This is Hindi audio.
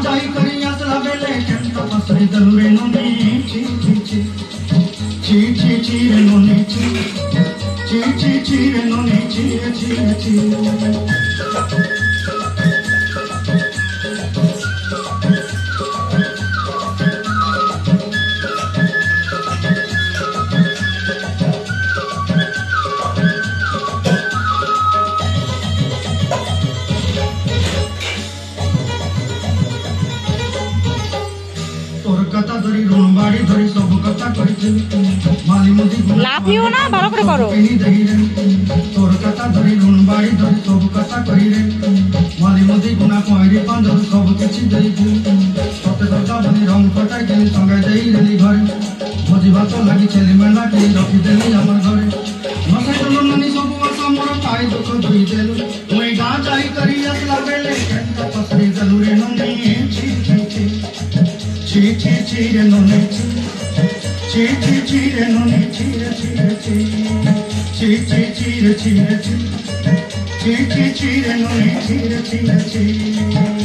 जाई करी असला बेले केंता पसरी दलुरे नोनी ची ची ची ची ची ची रे नोनी ची ची ची ची रे नोनी ची रे ची रे ची कथा धरी ऋण बाड़ी धरी सब कथा माली मोदी लाफियो ना ভালো করে করো तोर कथा धरी ऋण बाड़ी धरी सब कथा कही रे माली मोदी गुना कोइरी पांजर सब किछि देई तते दरजा बनी रंग कटाई के संगे देई रेली घर भोजी भात लागि छेली मेंढा के रखी देली हमर घरे मसे तो मनी सब आशा मोर पाई दुख दुई देलु ओई गा जाई करी असला बेले केंता पसरी दलुरे ननी ची ची ची ची ची ची रे नोनी ची ची ची ची रे नोनी ची रे ची रे ची ची ची ची रे ची रे ची ची ची ची रे नोनी ची रे ची रे ची